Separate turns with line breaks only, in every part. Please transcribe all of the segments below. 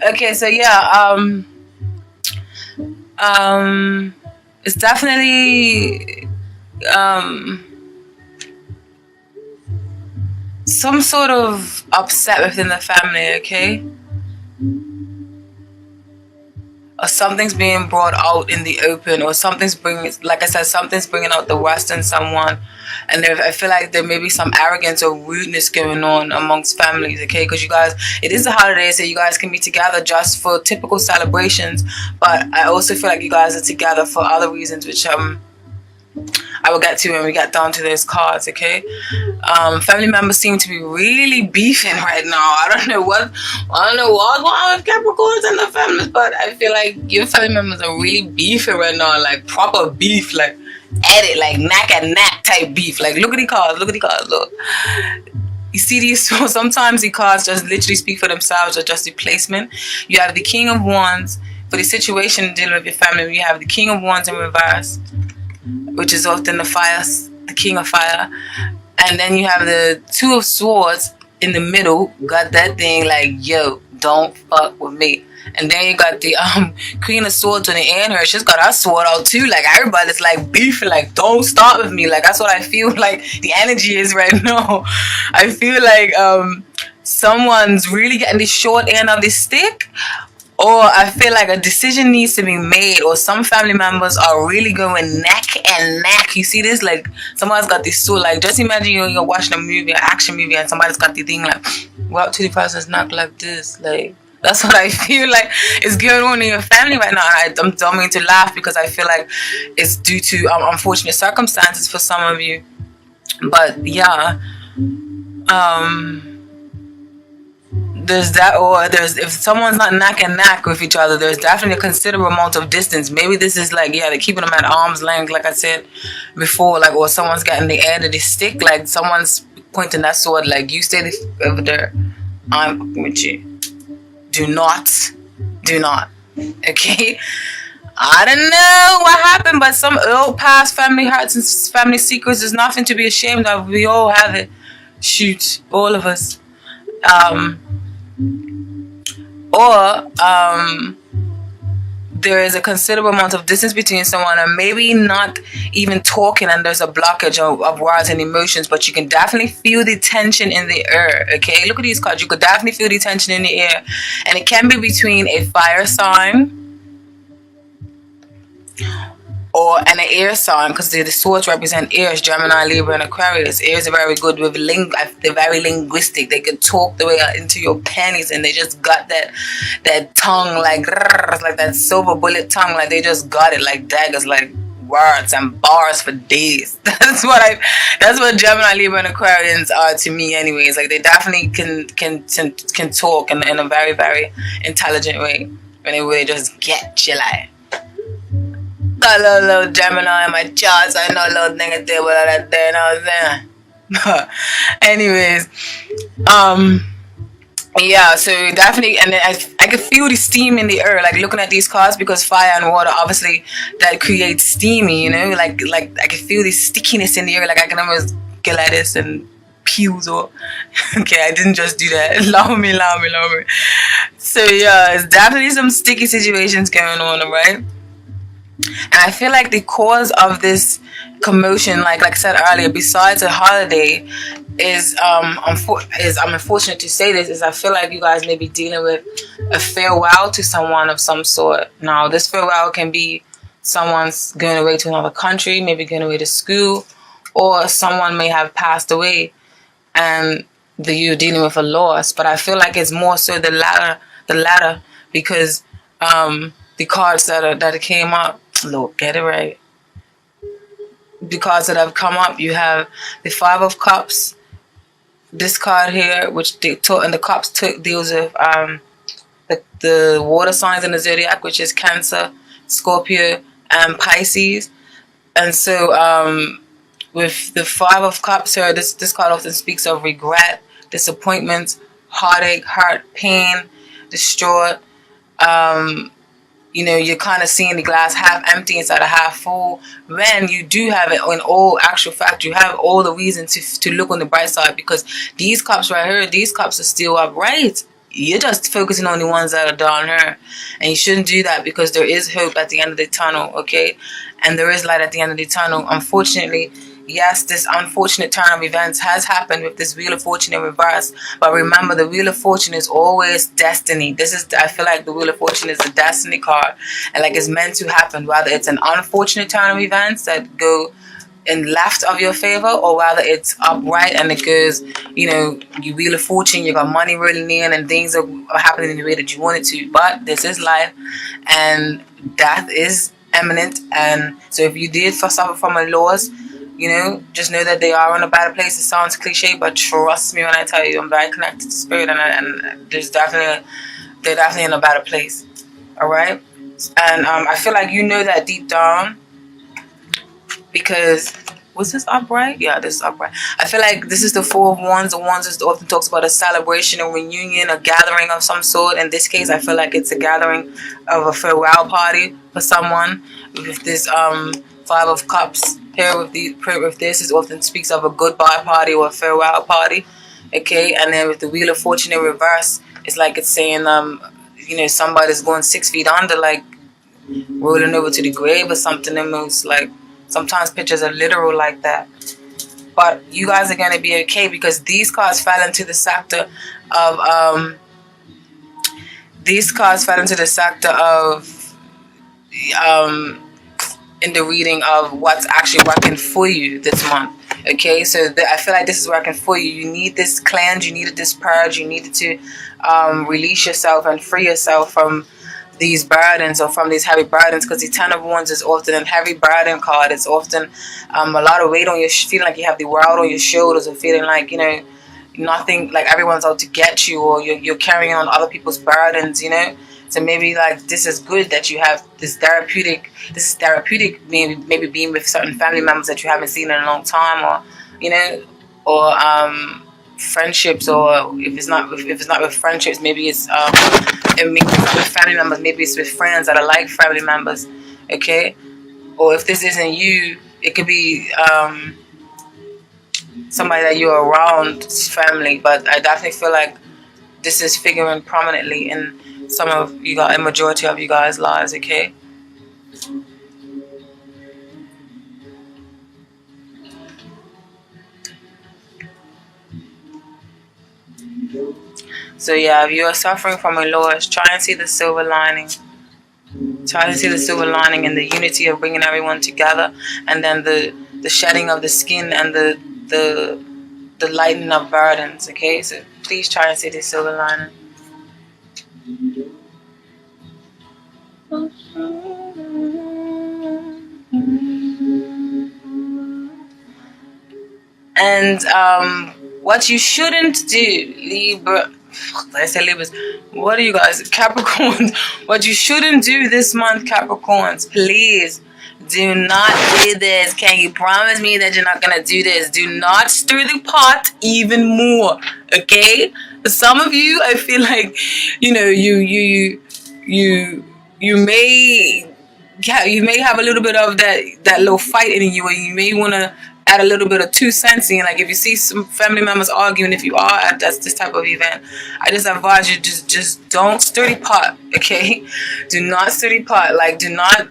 Okay, so yeah, it's definitely um some sort of upset within the family. Okay, or something's being brought out in the open, or something's bringing, like I said, something's bringing out the worst in someone, and I feel like there may be some arrogance or rudeness going on amongst families. Okay, because you guys, it is a holiday, so you guys can be together just for typical celebrations, but I also feel like you guys are together for other reasons, which I will get to when we get down to those cards. Okay, family members seem to be really beefing right now. I don't know what's going on with Capricorns and the families, but I feel like your family members are really beefing right now, like proper beef, like at it, like neck and neck type beef. Like look at the cards, look. You see these, so sometimes the cards just literally speak for themselves, or just the placement. You have the King of Wands for the situation dealing with your family. You have the King of Wands in reverse, which is often the King of Fire. And then you have the Two of Swords in the middle, got that thing like, yo, don't fuck with me. And then you got the Queen of Swords on the end her. She's got her sword out too. Like everybody's like beefing, like don't start with me. Like that's what I feel like the energy is right now. I feel like someone's really getting the short end of the stick, or I feel like a decision needs to be made, or some family members are really going neck and neck. You see this? Like someone's got this sword. Like just imagine you're watching a movie, an action movie, and somebody's got the thing like go up to the person's neck like this. Like that's what I feel like is going on in your family right now. And I don't mean to laugh, because I feel like it's due to unfortunate circumstances for some of you. But yeah, there's that, or there's, if someone's not neck and neck with each other, there's definitely a considerable amount of distance. Maybe this is like, yeah, they're keeping them at arm's length, like I said before, like, or someone's getting the end of the stick, like someone's pointing that sword, like you stay over there, I'm fucking with you. Do not, okay? I don't know what happened, but some old past family hurts and family secrets is nothing to be ashamed of. We all have it. Shoot, all of us. Or there is a considerable amount of distance between someone, and maybe not even talking, and there's a blockage of words and emotions, but you can definitely feel the tension in the air. Okay, look at these cards. You could definitely feel the tension in the air, and it can be between a fire sign or an air sign, because the swords represent airs, Gemini, Libra, and Aquarius. Airs are very good with they're very linguistic. They can talk the way into your panties, and they just got that tongue, like that silver bullet tongue, like they just got it like daggers, like words and bars for days. That's what Gemini, Libra, and Aquarians are to me, anyways. Like they definitely can talk in a very, very intelligent way, and they just get you like. Got a little Gemini in my charts. I know a little nigga there, but that there, you know what I'm saying? Anyways, yeah, so definitely, and then I could feel the steam in the air, like looking at these cards, because fire and water, obviously, that creates steamy, you know, like I can feel the stickiness in the air, like I can almost get like this and peels or, okay, I didn't just do that, allow me. So yeah, it's definitely some sticky situations going on, right? And I feel like the cause of this commotion, like I said earlier, besides a holiday, is I'm unfortunate to say this, is I feel like you guys may be dealing with a farewell to someone of some sort. Now, this farewell can be someone's going away to another country, maybe going away to school, or someone may have passed away, and you're dealing with a loss. But I feel like it's more so the latter, because the cards that came up, look, get it right. The cards that have come up, you have the Five of Cups, this card here, which and the Cups deals with the water signs in the zodiac, which is Cancer, Scorpio, and Pisces. And so with the Five of Cups here, this card often speaks of regret, disappointment, heartache, hurt, pain, distraught. You know, you're kind of seeing the glass half empty instead of half full, when you do have it. In all actual fact, you have all the reason to look on the bright side, because these cups right here, these cups are still upright. you're just focusing on the ones that are down here. And you shouldn't do that, because there is hope at the end of the tunnel, okay? And there is light at the end of the tunnel. Unfortunately, yes, this unfortunate turn of events has happened with this Wheel of Fortune in reverse. But remember, the Wheel of Fortune is always destiny. I feel like the Wheel of Fortune is the destiny card. And like it's meant to happen, whether it's an unfortunate turn of events that go in left of your favor, or whether it's upright and it goes, you Wheel of Fortune, you got money rolling in and things are happening in the way that you want it to. But this is life, and death is imminent. And so if you did suffer from a loss, just know that they are in a better place. It sounds cliche, but trust me when I tell you, I'm very connected to spirit, and they're definitely in a better place. All right. And I feel like that deep down, because was this upright? Yeah, this is upright. I feel like this is the Four of Wands. The Wands is often talks about a celebration, a reunion, a gathering of some sort. In this case, I feel like it's a gathering of a farewell party for someone. With this Five of Cups here, with this, it often speaks of a goodbye party or a farewell party. Okay, and then with the Wheel of Fortune in reverse, it's like it's saying somebody's going 6 feet under, like rolling over to the grave or something. Almost like sometimes pictures are literal like that. But you guys are going to be okay, because these cards fell into the sector of in the reading of what's actually working for you this month. Okay, so I feel like this is working for you. You need this cleanse, you needed this purge, you needed to release yourself and free yourself from these burdens, or from these heavy burdens, because the Ten of Wands is often a heavy burden card. It's often a lot of weight on your, feeling like you have the world on your shoulders, or feeling like nothing, like everyone's out to get you, or you're carrying on other people's burdens. So maybe like this is good that you have this therapeutic. Maybe being with certain family members that you haven't seen in a long time, or friendships, or if it's not with friendships, maybe it's with family members, maybe it's with friends that are like family members, okay? Or if this isn't you, it could be somebody that you're around, family. But I definitely feel like this is figuring prominently in a majority of you guys' lives, okay? So yeah, if you are suffering from a loss, try and see the silver lining. Try to see the silver lining in the unity of bringing everyone together, and then the shedding of the skin, and the lightening of burdens. Okay, so please try and see the silver lining. And what you shouldn't do, Libra. I say Libras. What are you guys, Capricorns? What you shouldn't do this month, Capricorns, please do not do this. Can you promise me that you're not gonna do this? Do not stir the pot even more, okay? For some of you, I feel like you may have a little bit of that little fight in you, or you may want to add a little bit of 2 cents in. Like if you see some family members arguing, if you are at this type of event, I just advise you just don't stir the pot, okay? Do not stir the pot. Like do not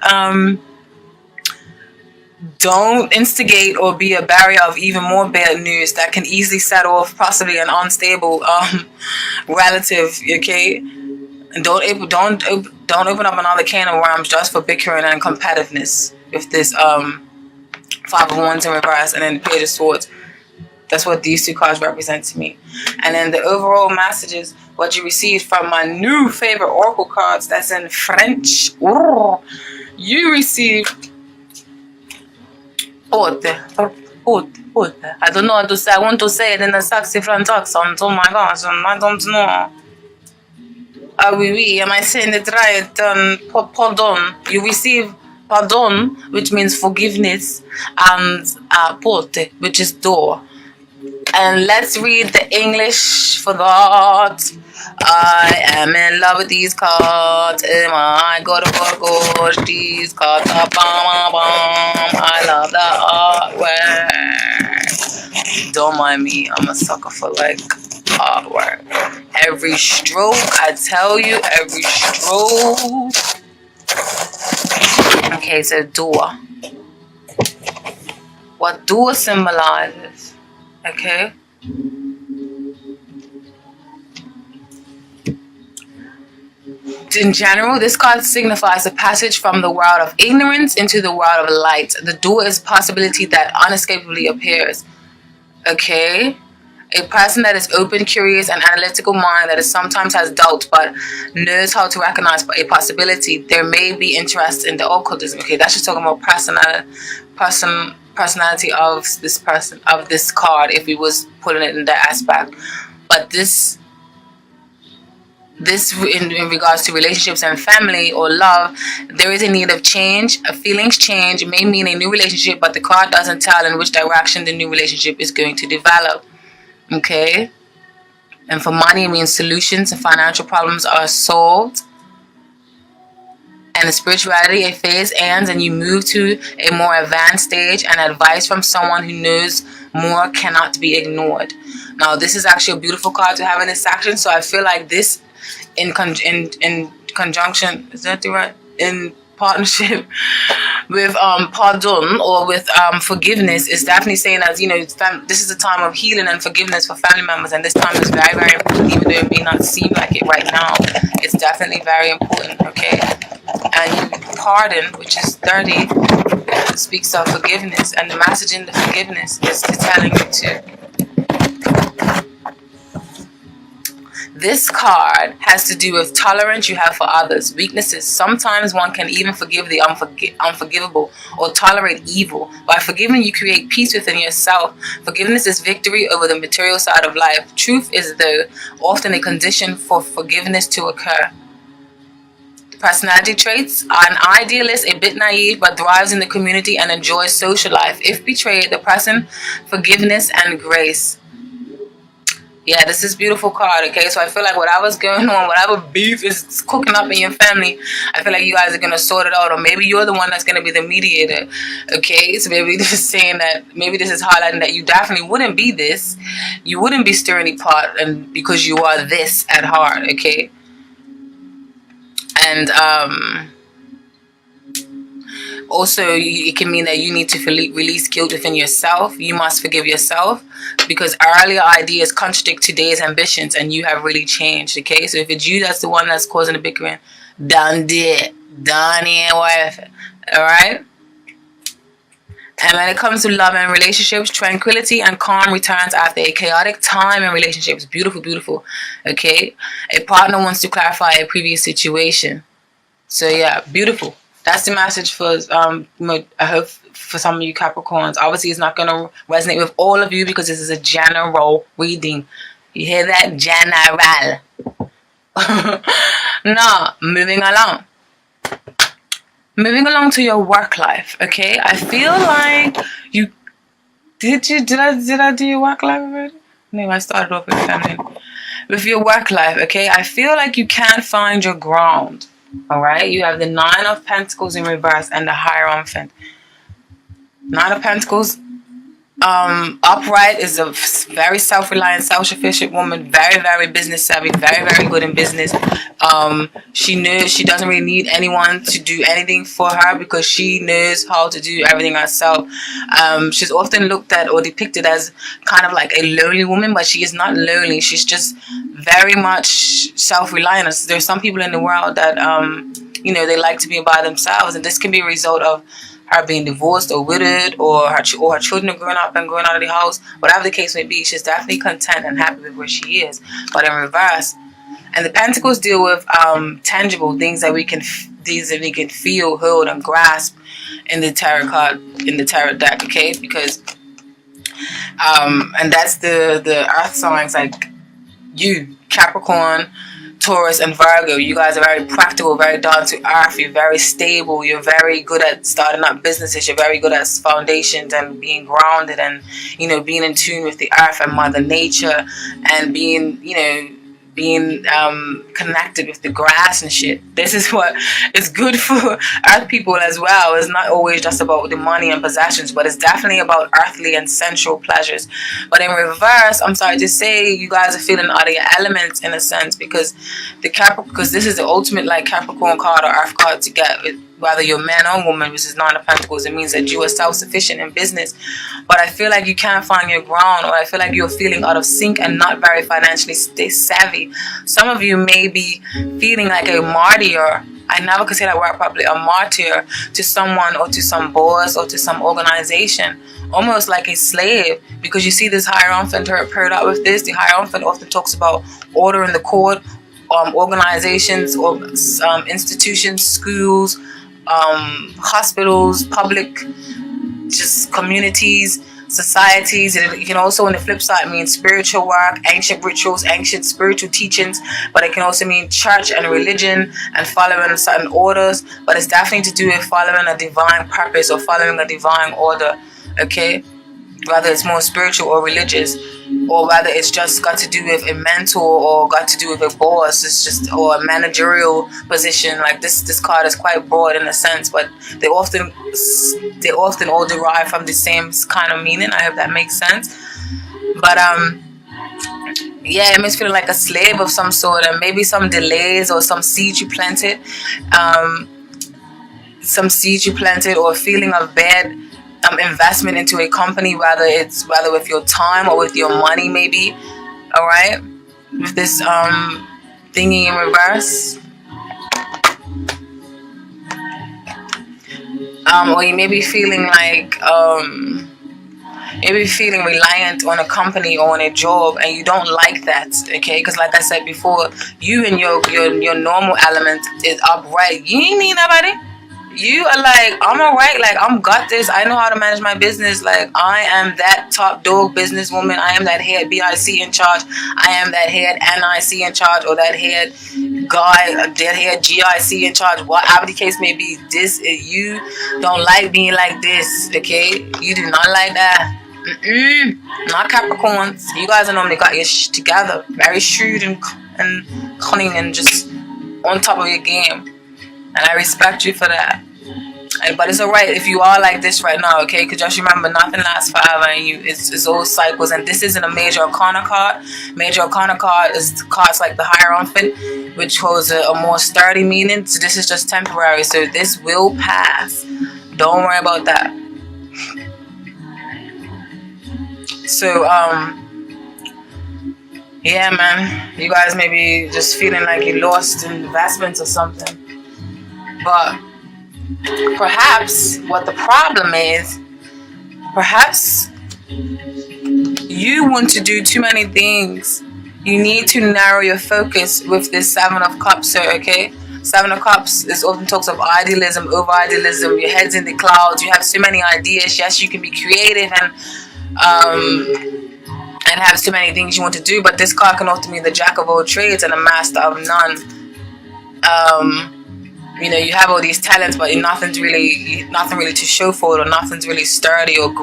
don't instigate or be a barrier of even more bad news that can easily set off possibly an unstable relative, okay? And don't open up another can of worms just for bickering and competitiveness with this Five of Wands in reverse, and then Page of Swords. That's what these 2 cards represent to me. And then the overall messages, what you received from my new favorite oracle cards, that's in French. You received Haute. I don't know how to say. I want to say it in a sexy French accent. Oh my gosh, I don't know. Oui, oui, am I saying it right? Pardon. You receive pardon, which means forgiveness, and porte, which is door. And let's read the English for that. I am in love with these cards. Am I gonna go these cards? I love the artwork. Don't mind me. I'm a sucker for like hard work. Every stroke, I tell you, every stroke. Okay, so door. What door symbolizes, okay? In general, this card signifies a passage from the world of ignorance into the world of light. The door is a possibility that unescapably appears. Okay? A person that is open, curious, and analytical mind that is sometimes has doubt but knows how to recognize a possibility. There may be interest in the occultism. Okay, that's just talking about personality of this person, of this card, if we was putting it in that aspect. But this in regards to relationships and family or love, there is a need of change. A feelings change may mean a new relationship, but the card doesn't tell in which direction the new relationship is going to develop. Okay? And for money, it means solutions and financial problems are solved. And in spirituality, a phase ends and you move to a more advanced stage, and advice from someone who knows more cannot be ignored. Now, this is actually a beautiful card to have in this section, so I feel like this in conjunction, is that the right? In partnership with pardon or with forgiveness is definitely saying that, you know, this is a time of healing and forgiveness for family members, and this time is very, very important, even though it may not seem like it right now. It's definitely very important, okay? And you pardon, which is 30, speaks of forgiveness, and the message in the forgiveness is telling you to. This card has to do with tolerance you have for others, weaknesses. Sometimes one can even forgive the unforgivable or tolerate evil. By forgiving, you create peace within yourself. Forgiveness is victory over the material side of life. Truth is, though, often a condition for forgiveness to occur. Personality traits: an idealist, a bit naive, but thrives in the community and enjoys social life. If betrayed, the person, forgiveness and grace. Yeah, this is beautiful card, okay? So I feel like whatever's going on, whatever beef is cooking up in your family, I feel like you guys are going to sort it out, or maybe you're the one that's going to be the mediator, okay? So maybe this is saying that, maybe this is highlighting that you definitely wouldn't be this. You wouldn't be stirring the pot, and because you are this at heart, okay? And also, it can mean that you need to release guilt within yourself. You must forgive yourself because earlier ideas contradict today's ambitions, and you have really changed, okay? So if it's you that's the one that's causing the bickering, done it worth it, all right? And when it comes to love and relationships, tranquility and calm returns after a chaotic time in relationships. Beautiful, beautiful, okay? A partner wants to clarify a previous situation. So yeah, beautiful. That's the message for, I hope for some of you Capricorns. Obviously, it's not going to resonate with all of you because this is a general reading. You hear that? General. Now, moving along. Moving along to your work life, okay? I feel like you... Did I do your work life already? No, I started off with family. With your work life, okay? I feel like you can't find your ground. All right, you have the 9 of Pentacles in reverse and the Hierophant. 9 of Pentacles upright is a very self-reliant, self-sufficient woman, very, very business savvy, very, very good in business. She knows she doesn't really need anyone to do anything for her because she knows how to do everything herself. She's often looked at or depicted as kind of like a lonely woman, but she is not lonely. She's just very much self-reliant. There's some people in the world that you know, they like to be by themselves, and this can be a result of her being divorced or widowed, or her children are growing up and going out of the house. Whatever the case may be, she's definitely content and happy with where she is. But in reverse, and the Pentacles deal with tangible things that we can feel, hold, and grasp in the tarot card, in the tarot deck, okay? Because and that's the earth signs like you, Capricorn, Taurus, and Virgo. You guys are very practical, very down to earth. You're very stable. You're very good at starting up businesses. You're very good at foundations and being grounded, and, you know, being in tune with the earth and Mother Nature, and being, you know, being connected with the grass and shit. This is what is good for earth people as well. It's not always just about the money and possessions, but it's definitely about earthly and sensual pleasures. But in reverse, I'm sorry to say, you guys are feeling out of your elements in a sense, because because this is the ultimate like Capricorn card or earth card to get with, whether you're man or woman, which is Nine of Pentacles. It means that you are self-sufficient in business. But I feel like you can't find your ground, or I feel like you're feeling out of sync and not very financially savvy. Some of you may be feeling like a martyr. I never could say that word properly. A martyr to someone or to some boss or to some organization. Almost like a slave, because you see this Hierophant paired out with this. The Hierophant often talks about order in the court, organizations or institutions, schools, hospitals, public, just communities, societies. It can also, on the flip side, mean spiritual work, ancient rituals, ancient spiritual teachings, but it can also mean church and religion and following certain orders. But it's definitely to do with following a divine purpose or following a divine order, okay? Whether it's more spiritual or religious, or whether it's just got to do with a mentor or got to do with a boss, it's just, or a managerial position. Like this card is quite broad in a sense, but they often all derive from the same kind of meaning. I hope that makes sense. But yeah, it makes feeling like a slave of some sort, and maybe some delays or some seeds you planted, or a feeling of bad investment into a company, whether with your time or with your money, maybe. All right, with this thingy in reverse, or you may be feeling like maybe feeling reliant on a company or on a job, and you don't like that, okay? Because like I said before, you and your normal element is upright. You ain't need nobody. You are like, I'm alright, like I'm got this, I know how to manage my business, like I am that top dog businesswoman, I am that head BIC in charge, I am that head NIC in charge, or that head guy, that head GIC in charge, whatever the case may be. This is, you don't like being like this, okay? You do not like that. Not Capricorns. You guys are normally got your together, very shrewd and cunning and just on top of your game, and I respect you for that. But it's alright if you are like this right now, okay? Because just remember, nothing lasts forever, and it's all cycles. And this isn't a major arcana card. Major arcana card is cards like the Hierophant, which holds a more sturdy meaning. So this is just temporary. So this will pass. Don't worry about that. So yeah, man, you guys may be just feeling like you lost investments or something. But perhaps what the problem is, perhaps you want to do too many things. You need to narrow your focus with this Seven of Cups, sir, okay? Seven of Cups is often talks of idealism, over idealism. Your head's in the clouds. You have so many ideas. Yes, you can be creative and have so many things you want to do, but this card can also mean the Jack of all trades and a master of none. You know, you have all these talents, but nothing really to show for it, or nothing's really sturdy or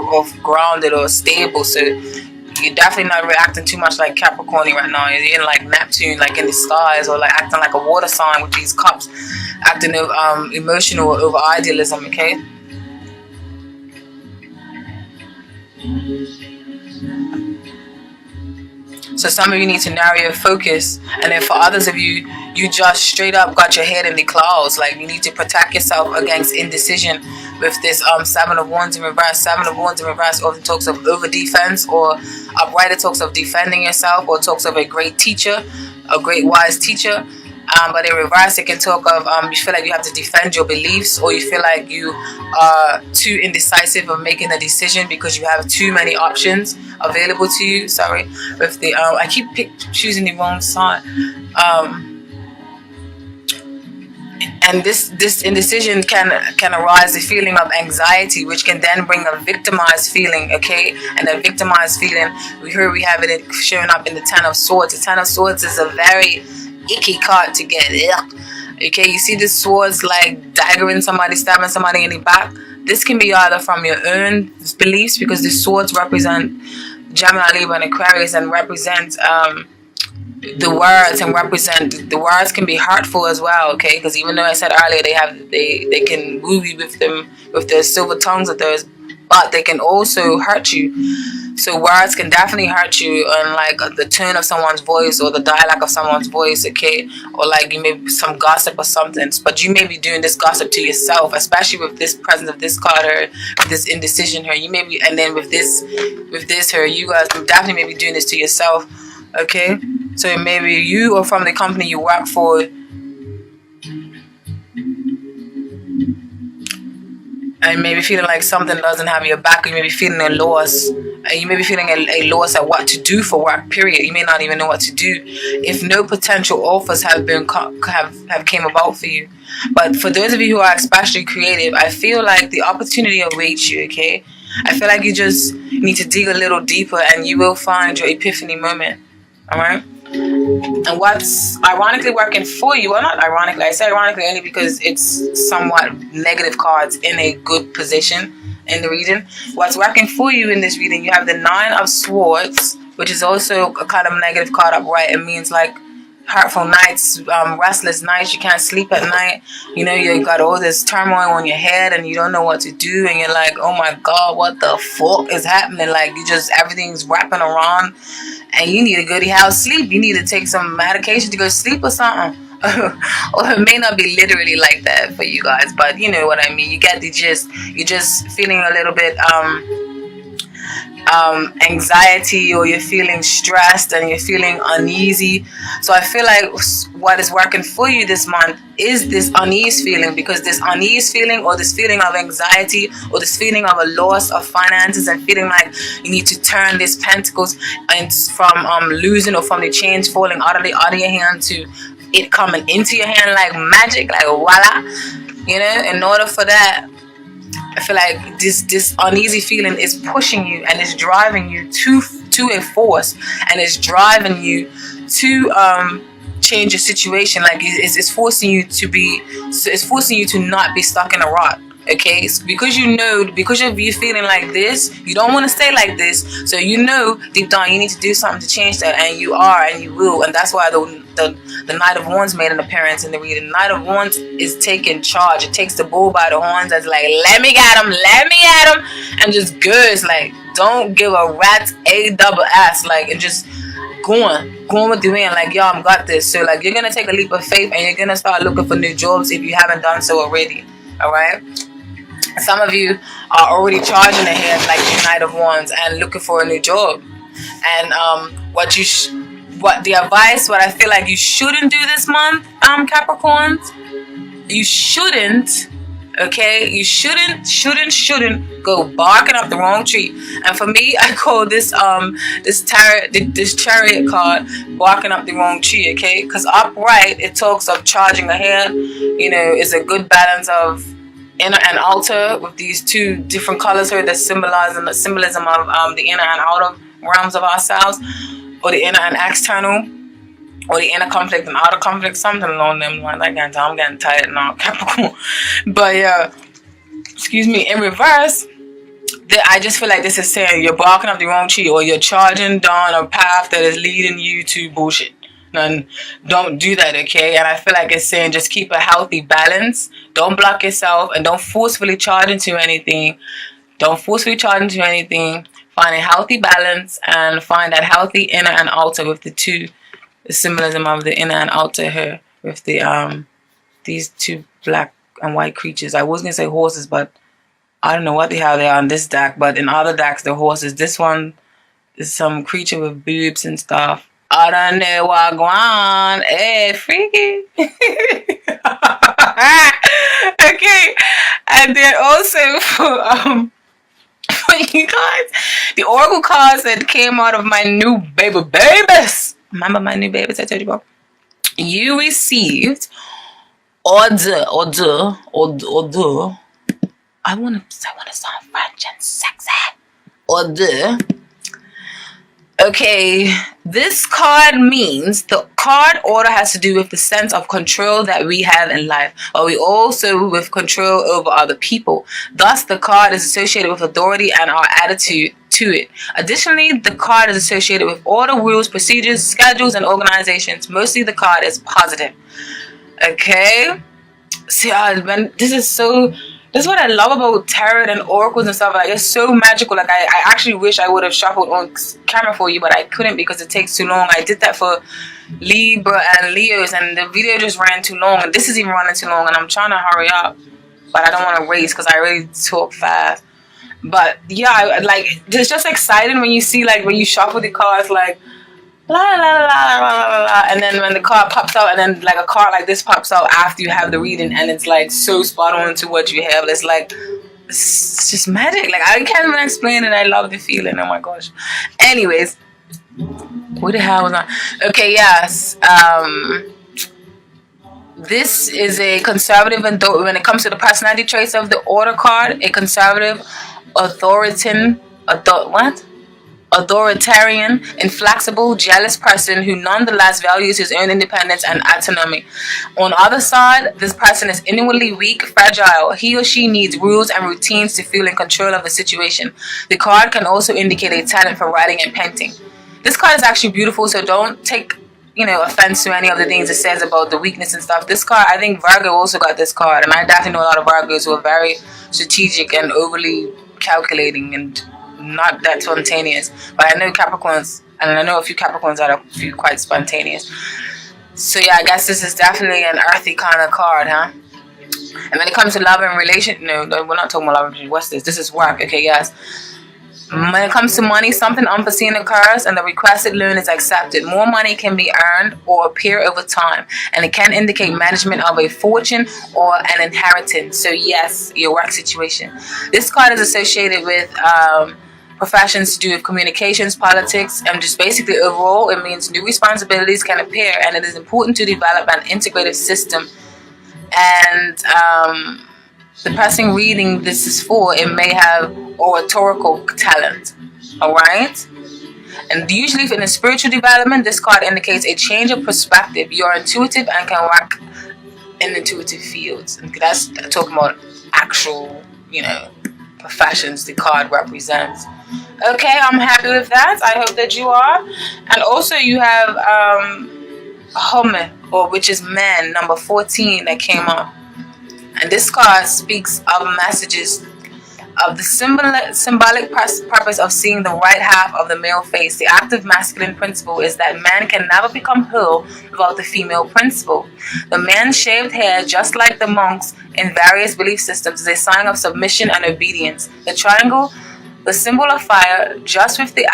grounded or stable. So you're definitely not reacting too much like Capricorn right now. You're in like Neptune, like in the skies, or like acting like a water sign with these cups, acting emotional over idealism, okay? So some of you need to narrow your focus, and then for others of you, you just straight up got your head in the clouds. Like you need to protect yourself against indecision with this Seven of Wands in reverse. Seven of Wands in reverse often talks of over defense, or upright. It talks of defending yourself, or talks of a great teacher, a great wise teacher. But in reverse, it can talk of you feel like you have to defend your beliefs, or you feel like you are too indecisive of making a decision because you have too many options available to you. Sorry, with the I keep choosing the wrong side. And this indecision can arise the feeling of anxiety, which can then bring a victimized feeling, okay? And a victimized feeling, we have it showing up in the Ten of Swords. The Ten of Swords is a very icky card to get. Okay, you see the swords like daggering somebody, stabbing somebody in the back. This can be either from your own beliefs, because the swords represent Gemini, Libra, and Aquarius, and represent the words and represent the words can be hurtful as well, okay? Because even though I said earlier they can woo you with them with their silver tongues of theirs, but they can also hurt you. So words can definitely hurt you, on like the tone of someone's voice or the dialect of someone's voice, okay? Or like you may be some gossip or something, but you may be doing this gossip to yourself, especially with this presence of this card here, with this indecision here. You may be, and then with this here, you guys definitely may be doing this to yourself, okay? So maybe you or from the company you work for, and maybe feeling like something doesn't have your back, or you may be feeling a loss, and you may be feeling a loss at what to do for work, period. You may not even know what to do if no potential offers have came about for you. But for those of you who are especially creative, I feel like the opportunity awaits you, okay? I feel like you just need to dig a little deeper and you will find your epiphany moment, all right? And what's ironically working for you, well, not ironically, I say ironically only because it's somewhat negative cards in a good position in the reading. What's working for you in this reading, you have the 9 of Swords, which is also a kind of negative card upright. It means like hurtful nights, restless nights, you can't sleep at night, you know, you got all this turmoil on your head and you don't know what to do, and you're like, oh my god, what the fuck is happening? Like, you just, everything's wrapping around and you need a goody house sleep. You need to take some medication to go sleep or something. Or it may not be literally like that for you guys, but you know what I mean. You get the gist. You're just feeling a little bit anxiety, or you're feeling stressed and you're feeling uneasy. So I feel like what is working for you this month is this unease feeling, because this unease feeling, or this feeling of anxiety, or this feeling of a loss of finances, and feeling like you need to turn this pentacles and from losing, or from the chains falling out of your hand to it coming into your hand like magic, like voila, you know. In order for that, I feel like this uneasy feeling is pushing you and it's driving you to a force, and it's driving you to change your situation. Like it's forcing you to be, it's forcing you to not be stuck in a rut. Okay, so because of you feeling like this, you don't want to stay like this. So you know deep down you need to do something to change that, and you are, and you will. And that's why the Knight of Wands made an appearance in the reading. The Knight of Wands is taking charge. It takes the bull by the horns. That's like, let me get him, and just goes like, don't give a rat's ass, like, and just going with the wind, like, yo, I'm got this. So like, you're gonna take a leap of faith and you're gonna start looking for new jobs if you haven't done so already. All right. Some of you are already charging ahead like the Knight of Wands and looking for a new job. And what I feel like you shouldn't do this month, Capricorns, you shouldn't, okay? You shouldn't go barking up the wrong tree. And for me, I call this chariot card barking up the wrong tree, okay? Because upright, it talks of charging ahead. You know, it's a good balance of inner and outer, with these two different colors here that symbolize the symbolism of the inner and outer realms of ourselves, or the inner and external, or the inner conflict and outer conflict, something along them lines. I'm getting tired now, Capricorn. But yeah, excuse me, in reverse, I just feel like this is saying you're barking up the wrong tree, or you're charging down a path that is leading you to bullshit. And don't do that, okay? And I feel like it's saying just keep a healthy balance. Don't block yourself, and don't forcefully charge into anything. Find a healthy balance and find that healthy inner and outer, with the symbolism of the inner and outer here, with the these two black and white creatures. I was gonna say horses, but I don't know what the hell they are on this deck. But in other decks, they're horses. This one is some creature with boobs and stuff. I don't know what going on. Hey, freaky. Okay. And then also for you guys, the oracle cards that came out of my new babies. Remember my new babies I told you about? You received order. I wanna sound French and sexy. Order. Okay, this card means the card order has to do with the sense of control that we have in life, but we also with control over other people. Thus, the card is associated with authority and our attitude to it. Additionally, the card is associated with order, rules, procedures, schedules, and organizations. Mostly the card is positive. Okay? See, man, this is what I love about tarot and oracles and stuff. Like, it's so magical. Like, I actually wish I would have shuffled on camera for you, but I couldn't because it takes too long. I did that for Libra and Leos, and the video just ran too long, and this is even running too long, and I'm trying to hurry up, but I don't want to race because I really talk fast. But yeah, like, it's just exciting when you see, like, when you shuffle the cards, like, la la la la la la, and then when the card pops out, and then like a card like this pops out after you have the reading, and it's like so spot on to what you have. It's like, it's just magic. Like, I can't even explain it. I love the feeling. Oh my gosh. Anyways, what the hell was I? Okay, yes. This is a conservative, and when it comes to the personality traits of the order card, a conservative, authoritarian, inflexible, jealous person who nonetheless values his own independence and autonomy. On the other side, this person is inwardly weak, fragile. He or she needs rules and routines to feel in control of the situation. The card can also indicate a talent for writing and painting. This card is actually beautiful, so don't take offense to any of the things it says about the weakness and stuff. This card, I think Virgo also got this card, and I definitely know a lot of Virgos who are very strategic and overly calculating and not that spontaneous. But I know Capricorns, and I know a few Capricorns that are quite spontaneous. So yeah, I guess this is definitely an earthy kind of card, huh? And when it comes to love and relation, no, we're not talking about love and relation. What's this? This is work. Okay, yes. When it comes to money, something unforeseen occurs and the requested loan is accepted. More money can be earned or appear over time, and it can indicate management of a fortune or an inheritance. So yes, your work situation. This card is associated with professions to do with communications, politics, and just basically overall, it means new responsibilities can appear, and it is important to develop an integrative system. And the person reading this is for, it may have oratorical talent. Alright? And usually in a spiritual development, this card indicates a change of perspective. You're intuitive and can work in intuitive fields. And that's talking about actual, professions the card represents. Okay, I'm happy with that. I hope that you are. And also you have Home, which is man, number 14 that came up. And this card speaks of messages of the symbolic purpose of seeing the right half of the male face. The active masculine principle is that man can never become whole without the female principle. The man's shaved hair, just like the monks in various belief systems, is a sign of submission and obedience. The triangle, the symbol of fire, just with the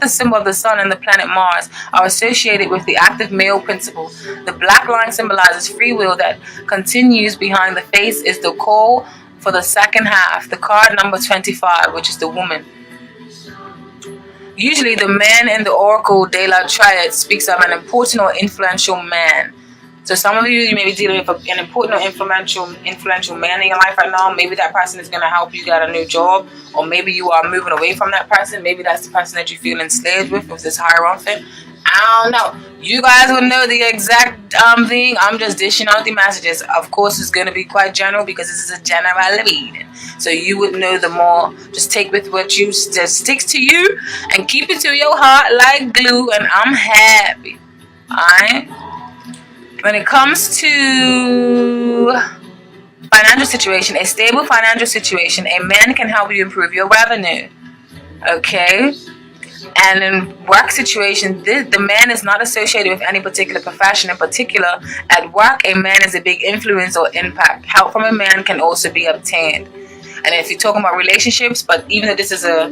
symbol of the sun and the planet Mars, are associated with the active male principle. The black line symbolizes free will that continues behind the face, is the call for the second half. The card number 25, which is the woman. Usually the man in the Oracle de la Triad speaks of an important or influential man. So some of you may be dealing with an important or influential man in your life right now. Maybe that person is going to help you get a new job, or maybe you are moving away from that person. Maybe that's the person that you feel enslaved with this Hierophant. I don't know. You guys will know the exact thing. I'm just dishing out the messages. Of course, it's going to be quite general because this is a general reading. So you would know the more. Just take with what you just sticks to you and keep it to your heart like glue. And I'm happy. Alright. When it comes to financial situation, a stable financial situation, a man can help you improve your revenue. Okay? And in work situation, the man is not associated with any particular profession. In particular, at work, a man is a big influence or impact. Help from a man can also be obtained. And if you're talking about relationships, but even if this is a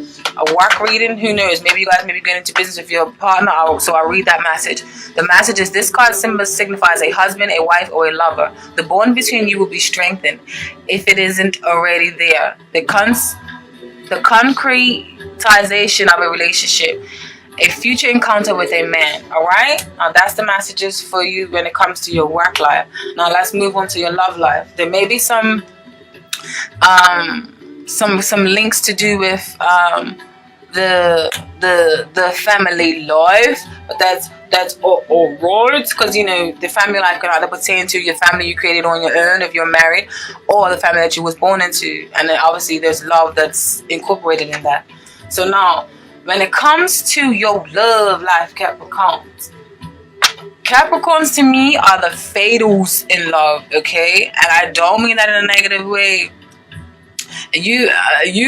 work reading, who knows? Maybe you guys may be going into business with your partner, so I'll read that message. The message is, this card symbol signifies a husband, a wife, or a lover. The bond between you will be strengthened if it isn't already there. The concretization of a relationship. A future encounter with a man. Alright? Now that's the messages for you when it comes to your work life. Now let's move on to your love life. There may be some links to do with the family life, but that's all right, because you know the family life can either pertain to your family you created on your own if you're married, or the family that you was born into, and then obviously there's love that's incorporated in that. So now, when it comes to your love life, Capricorns to me are the fatals in love, okay? And I don't mean that in a negative way. You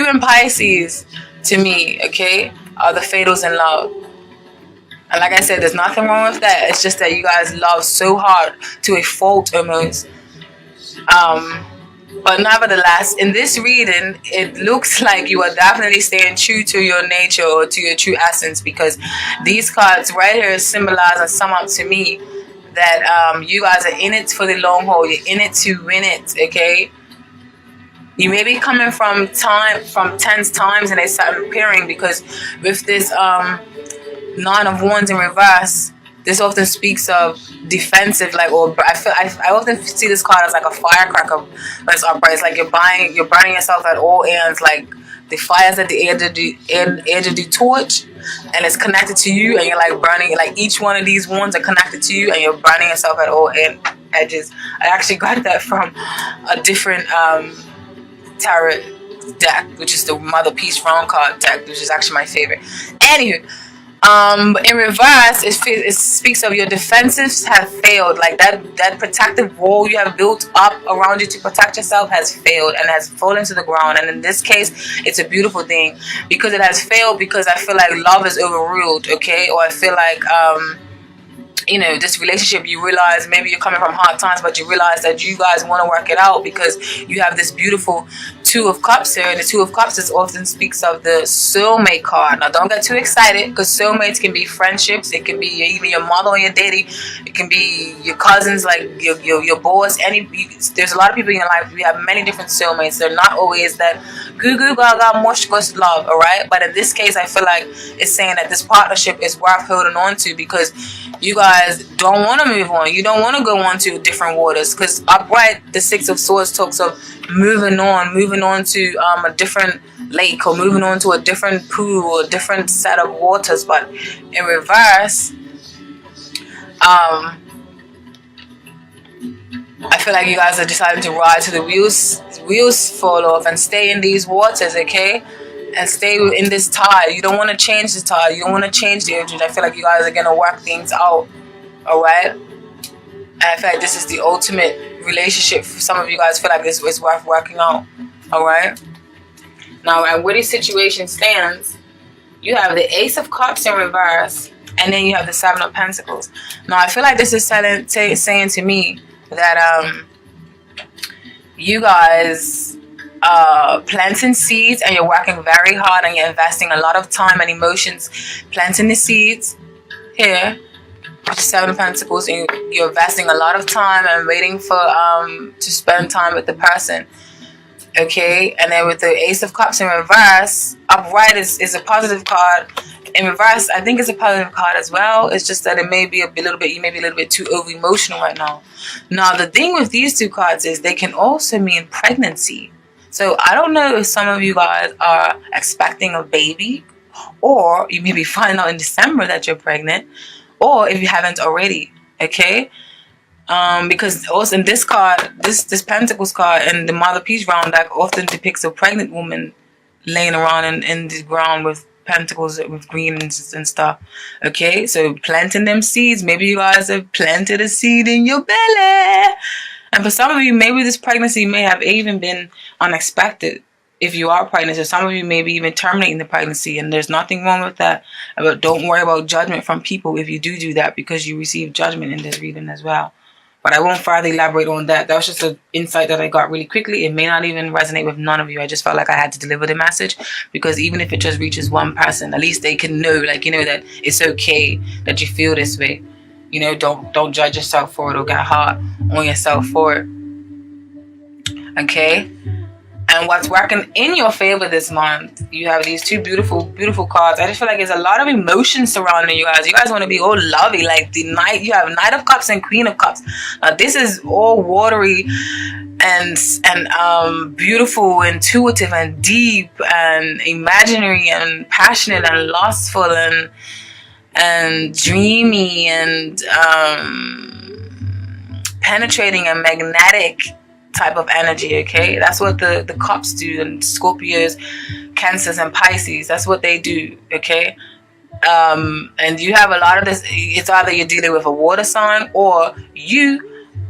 and Pisces, to me, okay, are the fatals in love. And like I said, there's nothing wrong with that. It's just that you guys love so hard to a fault almost. But nevertheless, in this reading, it looks like you are definitely staying true to your nature or to your true essence, because these cards right here symbolize and sum up to me that you guys are in it for the long haul. You're in it to win it, okay? You may be coming from tense times and they start appearing, because with this Nine of Wands in reverse, this often speaks of defensive, like, or I often see this card as like a firecracker that's upright. It's like you're burning yourself at all ends, like the fire's at the edge of the torch, and it's connected to you, and you're like burning. Like each one of these wands are connected to you, and you're burning yourself at all edges. I actually got that from a different tarot deck, which is the Mother Peace Round card deck, which is actually my favorite. Anywho. In reverse, it speaks of your defenses have failed. Like that protective wall you have built up around you to protect yourself has failed and has fallen to the ground. And in this case, it's a beautiful thing because it has failed, because I feel like love is overruled, okay? Or I feel like you know, this relationship, you realize maybe you're coming from hard times, but you realize that you guys want to work it out because you have this beautiful Two of Cups here. And the Two of Cups is often speaks of the soulmate card. Now, don't get too excited, because soulmates can be friendships. It can be even your mother or your daddy. It can be your cousins, like your boss. There's a lot of people in your life. We have many different soulmates. They're not always that goo goo gaga mush gush love, all right? But in this case, I feel like it's saying that this partnership is worth holding on to, because you guys don't want to move on. You don't want to go on to different waters, because upright, the Six of Swords talks of moving on to a different lake, or moving on to a different pool or a different set of waters. But in reverse, I feel like you guys are deciding to ride to the wheels fall off and stay in these waters, okay? And stay in this tide. You don't want to change the tide. You don't want to change the urges. I feel like you guys are going to work things out, all right? And I feel like this is the ultimate relationship. For some of you guys feel like this is worth working out, all right? Now, and where this situation stands, you have the Ace of Cups in reverse, and then you have the Seven of Pentacles. Now, I feel like this is saying to me that you guys planting seeds, and you're working very hard, and you're investing a lot of time and emotions planting the seeds here, which is Seven of Pentacles, and you're investing a lot of time and waiting for to spend time with the person, okay? And then with the Ace of Cups in reverse, upright is a positive card. In reverse, I think it's a positive card as well. It's just that it may be you may be a little bit too over emotional right now. Now, the thing with these two cards is they can also mean pregnancy. So I don't know if some of you guys are expecting a baby, or you may be finding out in December that you're pregnant, or if you haven't already, okay? Because also in this card, this Pentacles card and the Mother Peace Round deck often depicts a pregnant woman laying around in the ground with pentacles with green and stuff, okay? So planting them seeds. Maybe you guys have planted a seed in your belly. And for some of you, maybe this pregnancy may have even been unexpected if you are pregnant. So some of you may be even terminating the pregnancy, and there's nothing wrong with that. But don't worry about judgment from people if you do that, because you receive judgment in this reading as well. But I won't further elaborate on that. That was just an insight that I got really quickly. It may not even resonate with none of you. I just felt like I had to deliver the message, because even if it just reaches one person, at least they can know, like, you know, that it's okay that you feel this way. You know, don't judge yourself for it or get hard on yourself for it. Okay? And what's working in your favor this month, you have these two beautiful, beautiful cards. I just feel like there's a lot of emotion surrounding you guys. You guys want to be all lovey, like the Knight. You have Knight of Cups and Queen of Cups. Now, this is all watery and beautiful, intuitive, and deep, and imaginary, and passionate, and lustful, and dreamy, and penetrating, and magnetic type of energy. Okay, that's what the cups do, and Scorpios, Cancers, and Pisces. That's what they do. Okay. And you have a lot of this. It's either you're dealing with a water sign, or you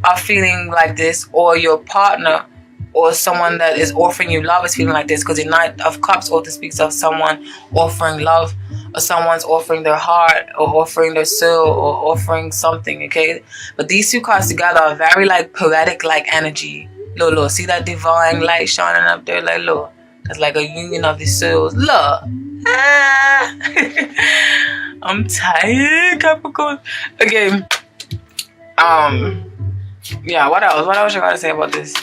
are feeling like this, or your partner or someone that is offering you love is feeling like this, because the Knight of Cups often speaks of someone offering love, or someone's offering their heart, or offering their soul, or offering something. Okay, but these two cards together are very like poetic like energy. Look, see that divine light shining up there? Like, look, that's like a union of the souls. Look. I'm tired, Capricorn. Okay. Yeah, what else? What else you gotta say about this?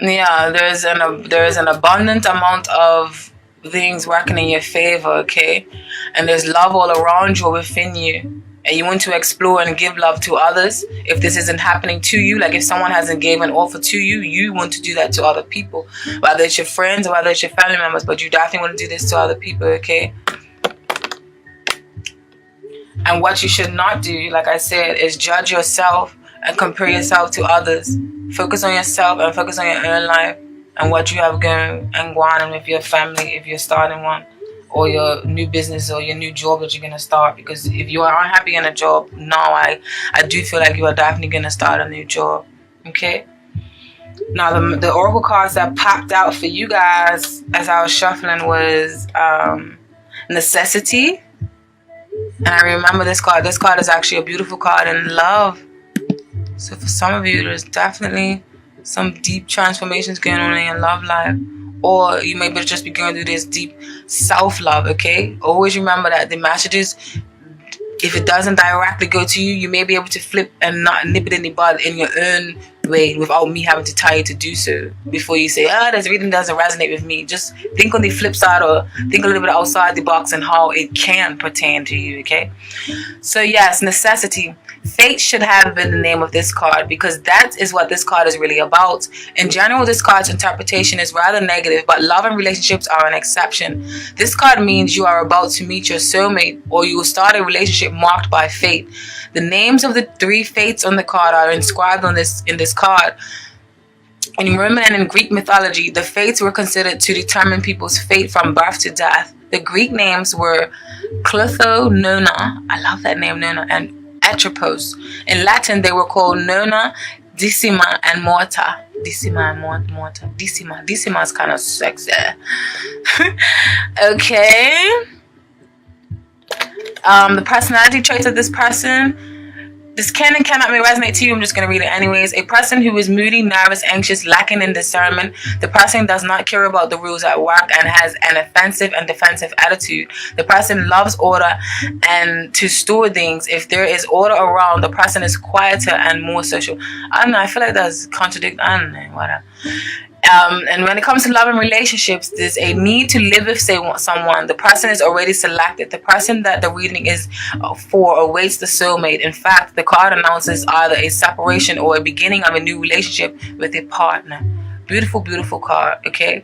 Yeah, there is an abundant amount of things working in your favor, okay? And there's love all around you, within you. And you want to explore and give love to others. If this isn't happening to you, like if someone hasn't given an offer to you, you want to do that to other people. Whether it's your friends or whether it's your family members, but you definitely want to do this to other people, okay? And what you should not do, like I said, is judge yourself and compare yourself to others. Focus on yourself and focus on your own life and what you have going on with your family if you're starting one, or your new business or your new job that you're going to start. Because if you are unhappy in a job now, I do feel like you are definitely going to start a new job. Okay? Now, the oracle cards that popped out for you guys as I was shuffling was necessity. And I remember this card. This card is actually a beautiful card in love. So for some of you, there's definitely some deep transformations going on in your love life. Or you may just be going through this deep self-love, okay? Always remember that the messages, if it doesn't directly go to you, you may be able to flip and not nip it in the bud in your own way without me having to tell you to do so. Before you say, this reading doesn't resonate with me, just think on the flip side, or think a little bit outside the box and how it can pertain to you, okay? So yes, necessity. Fate should have been the name of this card, because that is what this card is really about. In general, this card's interpretation is rather negative, but love and relationships are an exception. This card means you are about to meet your soulmate, or you will start a relationship marked by fate. The names of the 3 fates on the card are inscribed in this card. In Roman and in Greek mythology, the fates were considered to determine people's fate from birth to death. The Greek names were Clotho, Nona, I love that name, Nona, and Atropos. In Latin, they were called Nona, Decima, and Morta. Decima and Morta. Decima is kind of sexy. Okay. The personality traits of this person. This can and cannot may resonate to you. I'm just going to read it anyways. A person who is moody, nervous, anxious, lacking in discernment. The person does not care about the rules at work and has an offensive and defensive attitude. The person loves order and to store things. If there is order around, the person is quieter and more social. I don't know. I feel like that's contradict. I don't know. Whatever. And when it comes to love and relationships, there's a need to live with someone. The person is already selected. The person that the reading is for awaits the soulmate. In fact, the card announces either a separation or a beginning of a new relationship with a partner. Beautiful, beautiful card, okay?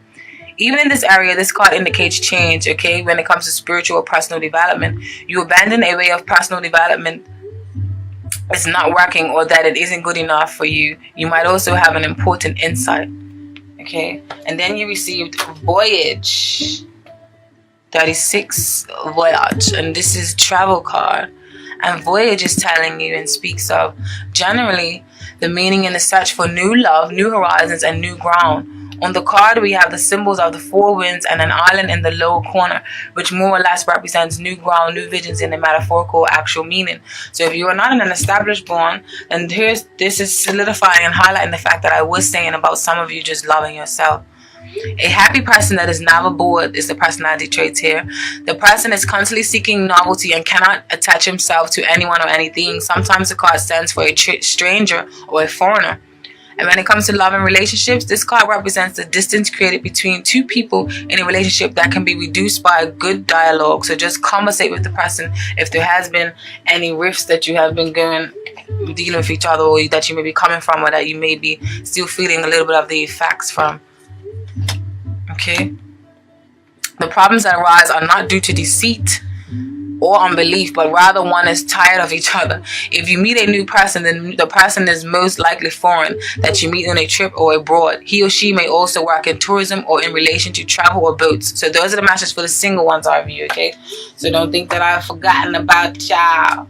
Even in this area, this card indicates change, okay? When it comes to spiritual or personal development, you abandon a way of personal development it's not working, or that it isn't good enough for you. You might also have an important insight. Okay, and then you received Voyage 36 Voyage, and this is travel card. And Voyage is telling you and speaks of generally the meaning in the search for new love, new horizons, and new ground. On the card, we have the symbols of the 4 winds and an island in the lower corner, which more or less represents new ground, new visions in the metaphorical actual meaning. So if you are not in an established bond, then this is solidifying and highlighting the fact that I was saying about some of you just loving yourself. A happy person that is never bored is the personality traits here. The person is constantly seeking novelty and cannot attach himself to anyone or anything. Sometimes the card stands for a stranger or a foreigner. And when it comes to love and relationships, this card represents the distance created between two people in a relationship that can be reduced by a good dialogue. So just conversate with the person if there has been any rifts that you have been dealing with each other, or that you may be coming from, or that you may be still feeling a little bit of the effects from. Okay? The problems that arise are not due to deceit or unbelief, but rather one is tired of each other. If you meet a new person, then the person is most likely foreign, that you meet on a trip or abroad. He or she may also work in tourism or in relation to travel or boats. So those are the messages for the single ones, RV, okay? So don't think that I've forgotten about y'all.